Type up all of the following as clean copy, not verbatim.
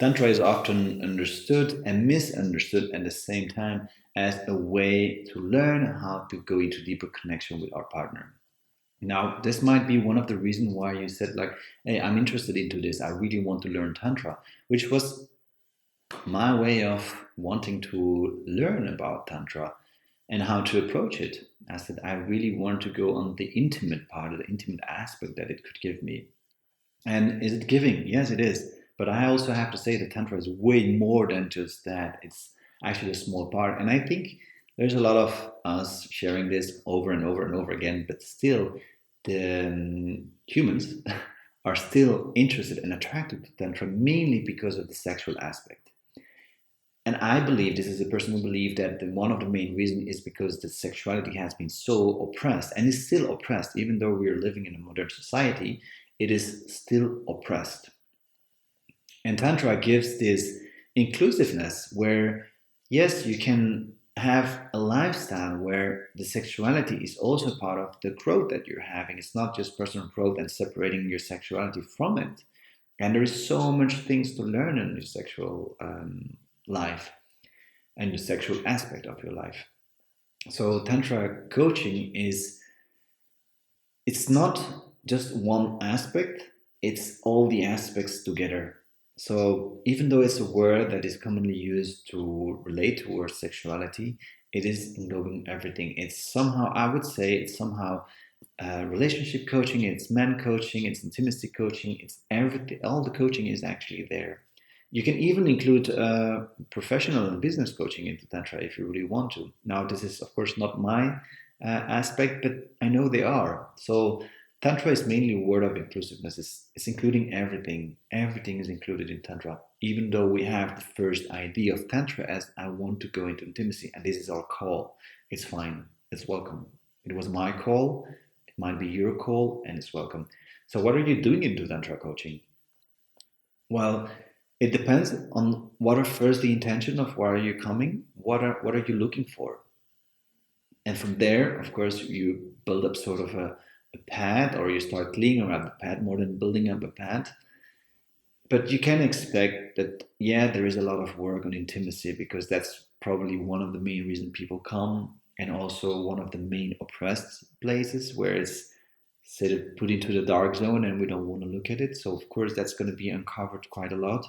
Tantra is often understood and misunderstood at the same time as a way to learn how to go into deeper connection with our partner. Now, this might be one of the reasons why you said like, "Hey, I'm interested into this. I really want to learn Tantra," which was my way of wanting to learn about Tantra and how to approach it. I said, I really want to go on the intimate part, the intimate aspect that it could give me. And is it giving? Yes, it is. But I also have to say that Tantra is way more than just that. It's actually a small part. And I think there's a lot of us sharing this over and over and over again, but still, the humans are still interested and attracted to Tantra mainly because of the sexual aspect. And I believe this is a personal belief that one of the main reasons is because the sexuality has been so oppressed and is still oppressed, even though we are living in a modern society, it is still oppressed. And Tantra gives this inclusiveness where, yes, you can have a lifestyle where the sexuality is also part of the growth that you're having. It's not just personal growth and separating your sexuality from it. And there is so much things to learn in your sexual life and the sexual aspect of your life. So Tantra coaching is it's not just one aspect, it's all the aspects together. So even though it's a word that is commonly used to relate towards sexuality, it is englobing everything. It's somehow, I would say, it's somehow relationship coaching, it's man coaching, it's intimacy coaching, it's everything. All the coaching is actually there. You can even include professional and business coaching into Tantra if you really want to. Now, this is, of course, not my aspect, but I know they are. So, Tantra is mainly a word of inclusiveness. It's including everything. Everything is included in Tantra, even though we have the first idea of Tantra as I want to go into intimacy, and this is our call. It's fine. It's welcome. It was my call. It might be your call, and it's welcome. So, what are you doing into Tantra coaching? Well, it depends on what are first the intention of where are you coming, what are you looking for, and from there, of course, you build up sort of a pad, or you start cleaning around the pad more than building up a pad. But you can expect that, yeah, there is a lot of work on intimacy because that's probably one of the main reasons people come, and also one of the main oppressed places where it's said put into the dark zone and we don't want to look at it. So of course that's going to be uncovered quite a lot.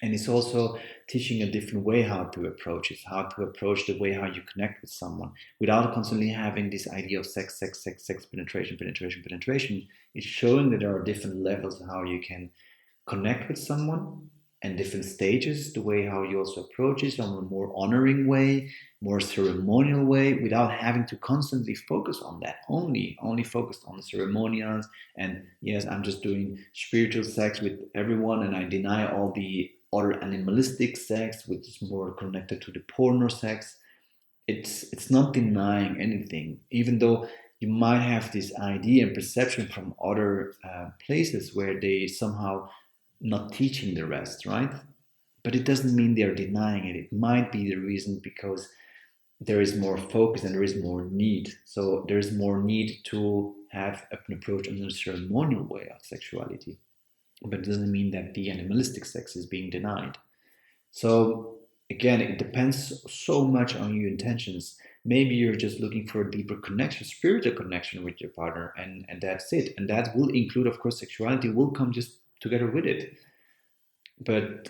And it's also teaching a different way how to approach it, how to approach the way how you connect with someone without constantly having this idea of sex, sex, sex, sex, penetration, penetration, penetration. It's showing that there are different levels how you can connect with someone and different stages, the way how you also approach it on a more honoring way, more ceremonial way, without having to constantly focus on that. Only focused on the ceremonials. And yes, I'm just doing spiritual sex with everyone, and I deny all the other animalistic sex, which is more connected to the porno sex. It's not denying anything, even though you might have this idea and perception from other places where they somehow not teaching the rest, right? But it doesn't mean they're denying it. It might be the reason because there is more focus and there is more need. So there is more need to have an approach in a ceremonial way of sexuality. But it doesn't mean that the animalistic sex is being denied. So again, it depends so much on your intentions. Maybe you're just looking for a deeper connection, spiritual connection with your partner, and that's it. And that will include, of course, sexuality will come just together with it. But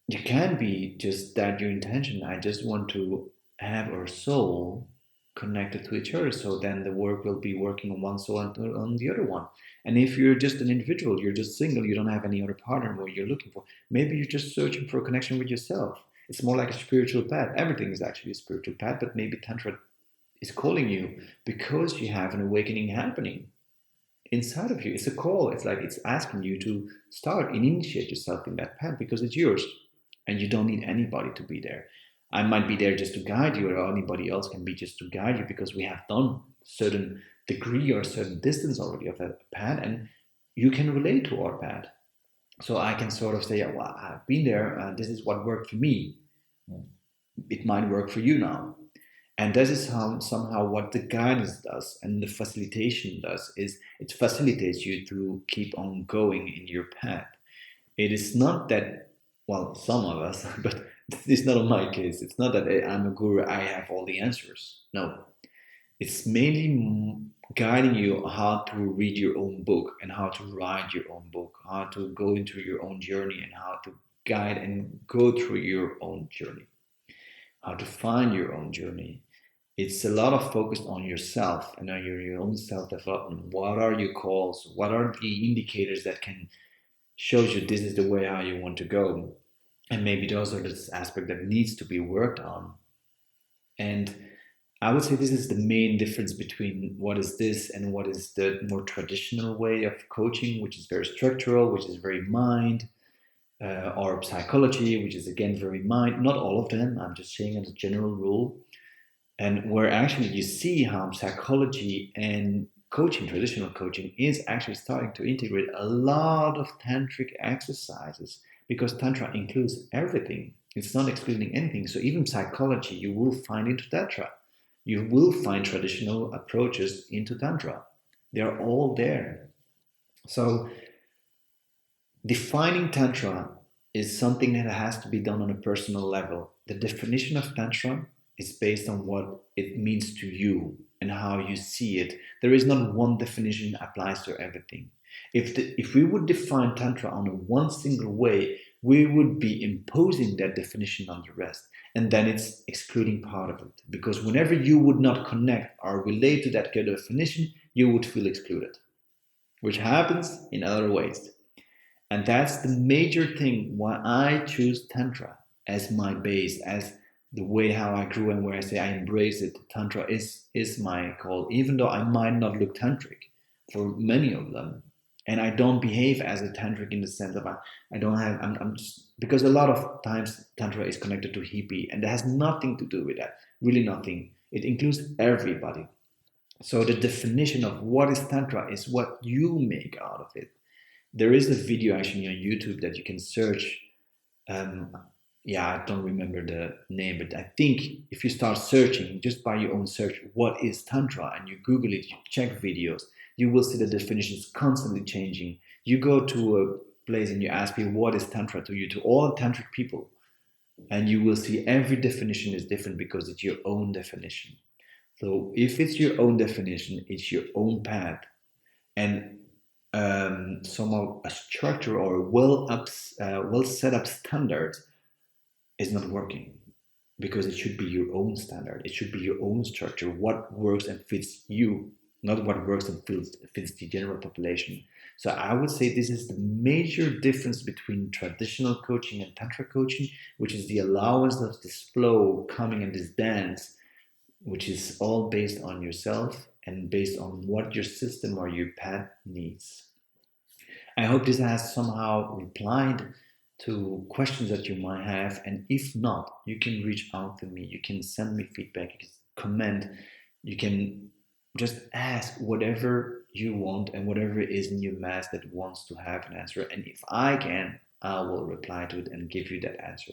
you can be just that your intention. I just want to have our soul connected to each other. So then the work will be working on one soul and on the other one. And if you're just an individual, you're just single, you don't have any other partner what you're looking for. Maybe you're just searching for a connection with yourself. It's more like a spiritual path. Everything is actually a spiritual path, but maybe Tantra is calling you because you have an awakening happening inside of you. It's a call. It's like it's asking you to start and initiate yourself in that path because it's yours and you don't need anybody to be there. I might be there just to guide you, or anybody else can be just to guide you because we have done certain degree or certain distance already of that path and you can relate to our path. So I can sort of say, yeah, well, I've been there. This is what worked for me. It might work for you now. And this is how somehow what the guidance does and the facilitation does is it facilitates you to keep on going in your path. It is not that well, some of us, but it's not my case. It's not that I'm a guru, I have all the answers. No, it's mainly guiding you how to read your own book and how to write your own book, how to go into your own journey and how to guide and go through your own journey, how to find your own journey. It's a lot of focus on yourself and on your own self development. What are your calls? What are the indicators that can shows you this is the way how you want to go? And maybe those are the aspect that needs to be worked on. And I would say this is the main difference between what is this and what is the more traditional way of coaching, which is very structural, which is very mind, or psychology, which is again very mind. Not all of them. I'm just saying as a general rule. And where actually you see how psychology and coaching, traditional coaching, is actually starting to integrate a lot of tantric exercises because tantra includes everything. It's not excluding anything. So even psychology you will find into tantra. You will find traditional approaches into tantra. They're all there. So defining tantra is something that has to be done on a personal level. The definition of tantra is based on what it means to you and how you see it. There is not one definition that applies to everything. If we would define tantra on a one single way, we would be imposing that definition on the rest, and then it's excluding part of it. Because whenever you would not connect or relate to that definition, you would feel excluded, which happens in other ways. And that's the major thing why I choose Tantra as my base, as the way how I grew and where I say I embrace it. Tantra is my call, even though I might not look tantric for many of them. And I don't behave as a tantric in the sense of I don't have I'm just because a lot of times Tantra is connected to hippie and that has nothing to do with that. Really nothing. It includes everybody. So the definition of what is Tantra is what you make out of it. There is a video actually on YouTube that you can search. Um, yeah, I don't remember the name, but I think if you start searching just by your own search, what is Tantra, and you Google it, you check videos, you will see the definitions constantly changing. You go to a place and you ask people, what is Tantra to you, to all tantric people, and you will see every definition is different because it's your own definition. So if it's your own definition, it's your own path and somehow a structure or a well set up standard is not working because it should be your own standard. It should be your own structure. What works and fits you, not what works and fits the general population. So I would say this is the major difference between traditional coaching and tantra coaching, which is the allowance of this flow coming in this dance, which is all based on yourself and based on what your system or your path needs. I hope this has somehow replied to questions that you might have. And if not, you can reach out to me. You can send me feedback. You can comment. You can just ask whatever you want and whatever is in your mass that wants to have an answer. And if I can, I will reply to it and give you that answer.